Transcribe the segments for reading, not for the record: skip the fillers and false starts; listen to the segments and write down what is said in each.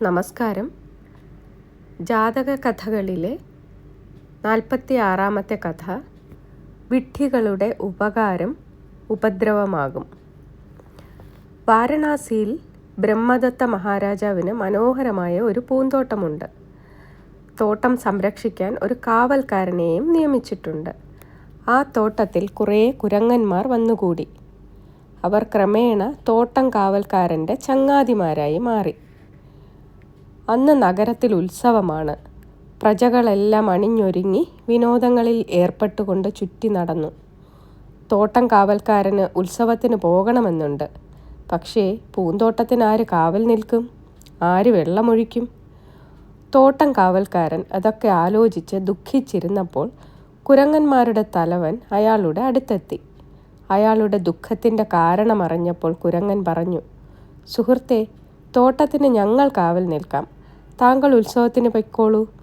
നമസ്കാരം. ജാതക കഥകളിലെ 46-ാമത്തെ കഥ വിഡ്ഢികളുടെ ഉപകാരം ഉപദ്രവമാകും. വാരണാസിയിൽ ബ്രഹ്മദത്ത മഹാരാജാവിന് മനോഹരമായ ഒരു പൂന്തോട്ടമുണ്ട്. തോട്ടം സംരക്ഷിക്കാൻ ഒരു കാവൽക്കാരനെയും നിയമിച്ചിട്ടുണ്ട്. ആ തോട്ടത്തിൽ കുറേ കുരങ്ങന്മാർ വന്നുകൂടി. അവർ ക്രമേണ തോട്ടം കാവൽക്കാരൻ്റെ ചങ്ങാതിമാരായി മാറി. അന്ന് നഗരത്തിൽ ഉത്സവമാണ്. പ്രജകളെല്ലാം അണിഞ്ഞൊരുങ്ങി വിനോദങ്ങളിൽ ഏർപ്പെട്ടുകൊണ്ട് ചുറ്റി നടന്നു. തോട്ടം കാവൽക്കാരന് ഉത്സവത്തിന് പോകണമെന്നുണ്ട്. പക്ഷേ പൂന്തോട്ടത്തിന് ആര് കാവൽ നിൽക്കും? ആര് വെള്ളമൊഴിക്കും? തോട്ടം കാവൽക്കാരൻ അതൊക്കെ ആലോചിച്ച് ദുഃഖിച്ചിരുന്നപ്പോൾ കുരങ്ങന്മാരുടെ തലവൻ അയാളുടെ അടുത്തെത്തി. അയാളുടെ ദുഃഖത്തിൻ്റെ കാരണമറിഞ്ഞപ്പോൾ കുരങ്ങൻ പറഞ്ഞു, "സുഹൃത്തേ, തോട്ടത്തിന് ഞങ്ങൾ കാവൽ നിൽക്കാം. താങ്കൾ ഉത്സവത്തിന് പൊയ്ക്കോളൂ.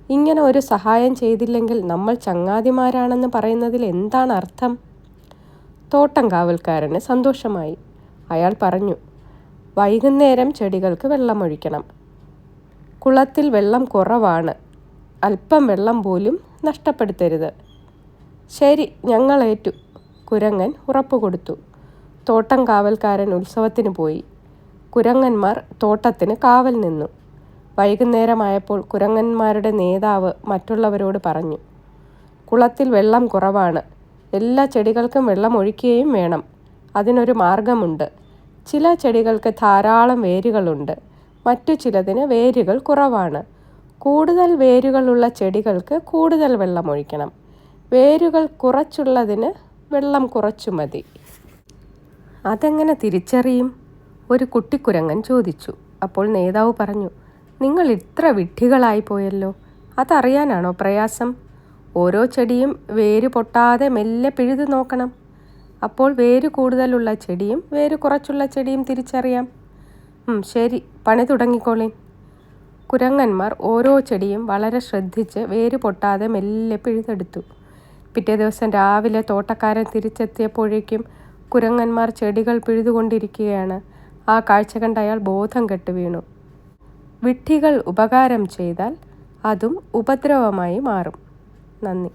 ഇങ്ങനെ ഒരു സഹായം ചെയ്തില്ലെങ്കിൽ നമ്മൾ ചങ്ങാതിമാരാണെന്ന് പറയുന്നതിൽ എന്താണ് അർത്ഥം?" തോട്ടം കാവൽക്കാരന് സന്തോഷമായി. അയാൾ പറഞ്ഞു, "വൈകുന്നേരം ചെടികൾക്ക് വെള്ളമൊഴിക്കണം. കുളത്തിൽ വെള്ളം കുറവാണ്. അല്പം വെള്ളം പോലും നഷ്ടപ്പെടുത്തരുത്." "ശരി, ഞങ്ങളേറ്റു," കുരങ്ങൻ ഉറപ്പുകൊടുത്തു. തോട്ടം കാവൽക്കാരൻ ഉത്സവത്തിന് പോയി. കുരങ്ങന്മാർ തോട്ടത്തിന് കാവൽ നിന്നു. വൈകുന്നേരമായപ്പോൾ കുരങ്ങന്മാരുടെ നേതാവ് മറ്റുള്ളവരോട് പറഞ്ഞു, "കുളത്തിൽ വെള്ളം കുറവാണ്. എല്ലാ ചെടികൾക്കും വെള്ളം ഒഴിക്കുകയും വേണം. അതിനൊരു മാർഗമുണ്ട്. ചില ചെടികൾക്ക് ധാരാളം വേരുകളുണ്ട്. മറ്റു ചിലതിന് വേരുകൾ കുറവാണ്. കൂടുതൽ വേരുകളുള്ള ചെടികൾക്ക് കൂടുതൽ വെള്ളം ഒഴിക്കണം. വേരുകൾ കുറച്ചുള്ളതിന് വെള്ളം കുറച്ചു മതി." "അതെങ്ങനെ തിരിച്ചറിയും?" ഒരു കുട്ടിക്കുരങ്ങൻ ചോദിച്ചു. അപ്പോൾ നേതാവ് പറഞ്ഞു, "നിങ്ങൾ ഇത്ര വിഡ്ഢികളായി പോയല്ലോ. അതറിയാനാണോ പ്രയാസം? ഓരോ ചെടിയും വേര് പൊട്ടാതെ മെല്ലെ പിഴുതു നോക്കണം. അപ്പോൾ വേര് കൂടുതലുള്ള ചെടിയും വേര് കുറച്ചുള്ള ചെടിയും തിരിച്ചറിയാം." "ശരി, പണി തുടങ്ങിക്കോളീൻ." കുരങ്ങന്മാർ ഓരോ ചെടിയും വളരെ ശ്രദ്ധിച്ച് വേര് പൊട്ടാതെ മെല്ലെ പിഴുതെടുത്തു. പിറ്റേ ദിവസം രാവിലെ തോട്ടക്കാരൻ തിരിച്ചെത്തിയപ്പോഴേക്കും കുരങ്ങന്മാർ ചെടികൾ പിഴുതുകൊണ്ടിരിക്കുകയാണ്. ആ കാഴ്ച കണ്ട് അയാൾ ബോധം കെട്ട് വീണു. വിഡ്ഢികൾ ഉപകാരം ചെയ്താൽ അതും ഉപദ്രവമായി മാറും. നന്ദി.